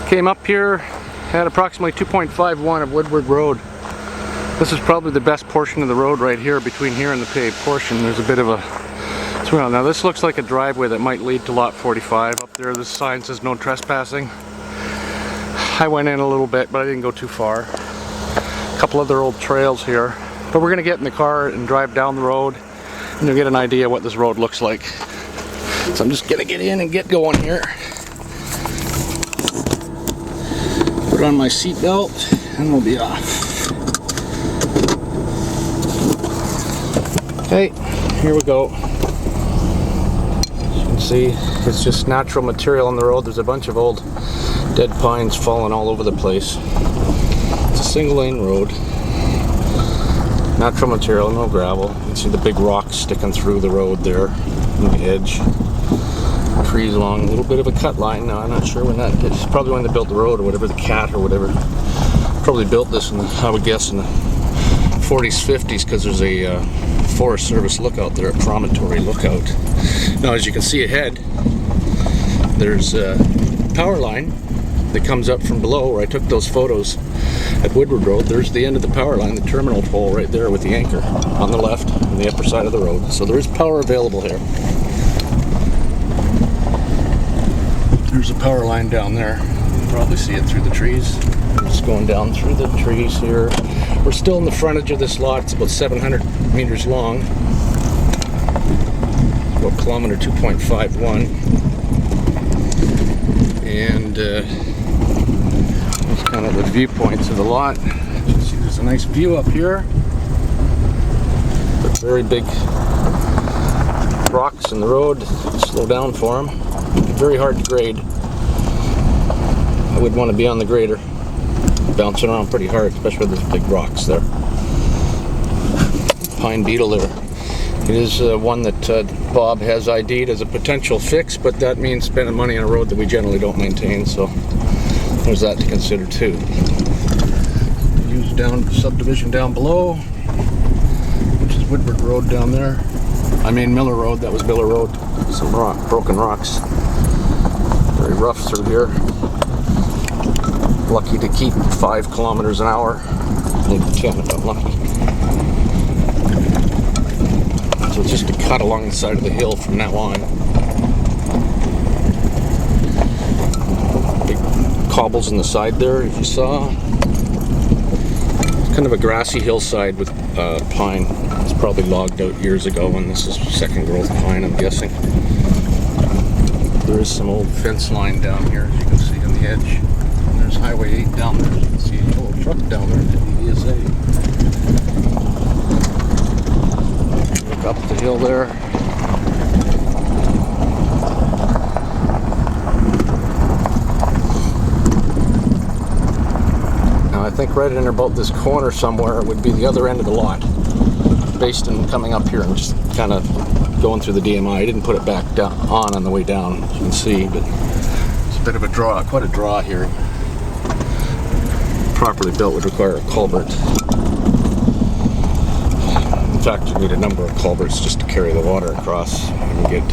Came up here at approximately 2.51 of Woodward Road. This is probably the best portion of the road right here, between here and the paved portion. There's a bit of a swell. Now this looks like a driveway that might lead to lot 45. Up there, the sign says no trespassing. I went in a little bit, but I didn't go too far. A couple other old trails here. But we're gonna get in the car and drive down the road, and you'll get an idea what this road looks like. So I'm just gonna get in and get going here. Put on my seatbelt and we'll be off. Okay, here we go. As you can see, it's just natural material on the road. There's a bunch of old dead pines falling all over the place. It's a single lane road. Natural material, no gravel. You can see the big rocks sticking through the road there on the edge. Trees along, a little bit of a cut line. Now I'm not sure when that, it's probably when they built the road or whatever, the cat or whatever probably built this in the, I would guess, in the 40s, 50s, because there's a Forest Service lookout there, a promontory lookout. Now as you can see ahead, there's a power line that comes up from below where I took those photos at Woodward Road. There's the end of the power line, the terminal pole right there with the anchor on the left on the upper side of the road. So there is power available here. There's a power line down there. You can probably see it through the trees. Just going down through the trees here. We're still in the frontage of this lot. It's about 700 meters long. About kilometer 2.51. And that's kind of the viewpoints of the lot. You can see there's a nice view up here. But very big rocks in the road. Slow down for them. Very hard to grade. I would want to be on the grader, bouncing around pretty hard, especially with those big rocks there. Pine beetle there. It is one that Bob has ID'd as a potential fix, but that means spending money on a road that we generally don't maintain, so there's that to consider too. Use down subdivision down below, which is Woodward Road down there. I mean Miller Road, that was Miller Road. Some broken rocks. Very rough through here. Lucky to keep 5 kilometers an hour. Maybe 10 if I'm lucky. So it's just a cut along the side of the hill from now on. Big cobbles on the side there, if you saw. It's kind of a grassy hillside with pine. It's probably logged out years ago, and this is second growth pine, I'm guessing. There is some old fence line down here, as you can see on the edge. And there's Highway 8 down there. You can see a little truck down there, the ESA. Look up the hill there. Now I think right in about this corner somewhere would be the other end of the lot. Based on coming up here and just kind of going through the DMI. I didn't put it back down on the way down, as you can see, but it's a bit of a draw, quite a draw here. Properly built would require a culvert. In fact, you need a number of culverts just to carry the water across and get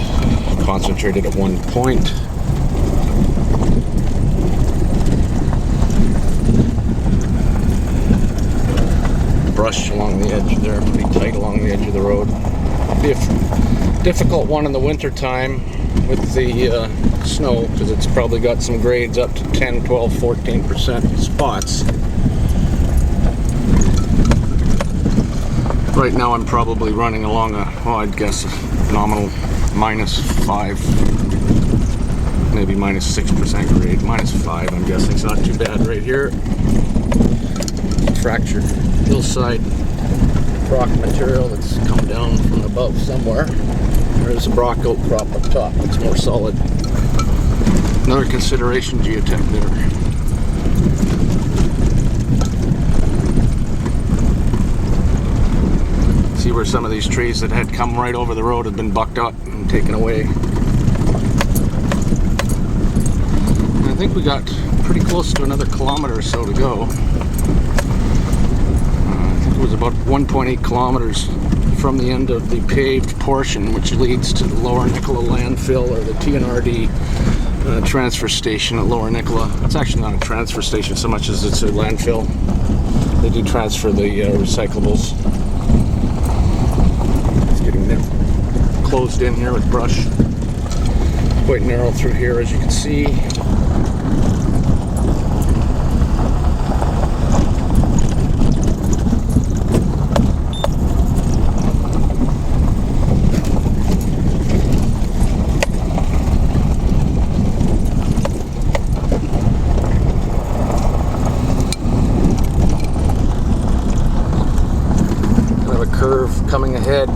concentrated at one point. Brush along the edge there, pretty tight along the edge of the road. Be a difficult one in the winter time with the snow, because it's probably got some grades up to 10, 12, 14% spots. Right now I'm probably running along a, well, I'd guess a nominal -5, maybe -6% grade, -5 I'm guessing. It's not too bad right here. Fractured hillside rock material that's come down from above somewhere. There's a rock outcrop up top that's more solid. Another consideration, geotech there. See where some of these trees that had come right over the road have been bucked up and taken away. And I think we got pretty close to another kilometer or so to go. It was about 1.8 kilometers from the end of the paved portion, which leads to the Lower Nicola landfill, or the TNRD transfer station at Lower Nicola. It's actually not a transfer station so much as it's a landfill. They do transfer the recyclables. It's getting closed in here with brush. Quite narrow through here, as you can see. Curve coming ahead.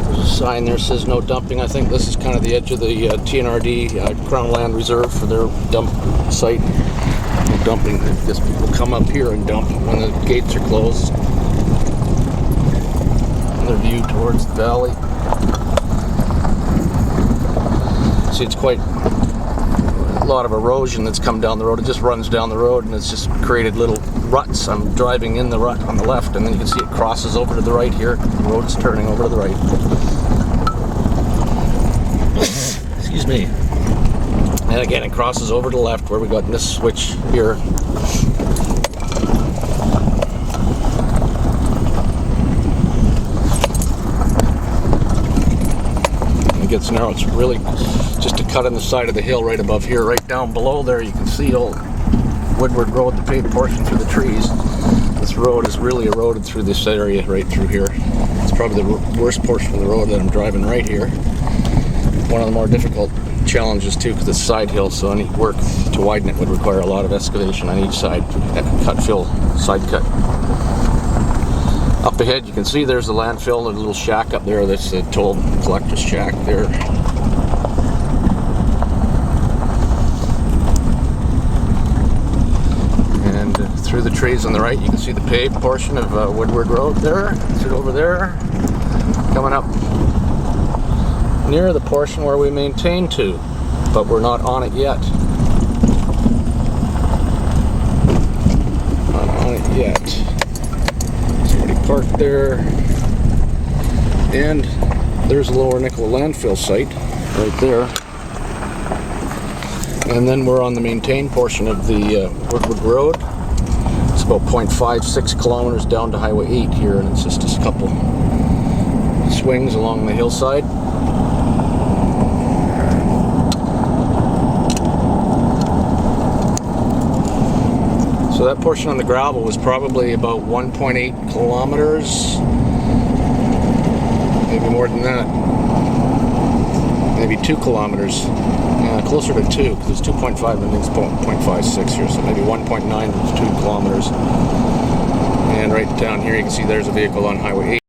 There's a sign there that says no dumping. I think this is kind of the edge of the TNRD Crown Land Reserve for their dump site. No dumping. I guess people come up here and dump when the gates are closed. Another view towards the valley. See, it's quite a lot of erosion that's come down the road. It just runs down the road and it's just created little ruts. I'm driving in the rut on the left, and then you can see it crosses over to the right here. The road's turning over to the right. Excuse me. And again, it crosses over to the left where we got this switch here. It gets narrow. It's really just a cut on the side of the hill right above here. Right down below there, you can see old Woodward Road, the paved portion through the trees. This road is really eroded through this area right through here. It's probably the worst portion of the road that I'm driving right here. One of the more difficult challenges too, because it's a side hill, so any work to widen it would require a lot of excavation on each side. Cut, fill, side cut. Up ahead you can see there's the landfill, and a little shack up there. That's the toll collector's shack there. Through the trees on the right, you can see the paved portion of Woodward Road there. It's over there. Coming up near the portion where we maintain to, but we're not on it yet. Not on it yet. Somebody parked there. And there's the Lower Nicola landfill site right there. And then we're on the maintained portion of the Woodward Road. It's about 0.56 kilometers down to Highway 8 here, and it's just a couple swings along the hillside. So that portion on the gravel was probably about 1.8 kilometers, maybe more than that, maybe 2 kilometers. Closer to 2, because it's 2.5 and it's 0.56 here, so maybe 1.9 to 2 kilometers. And right down here you can see there's a vehicle on Highway 8.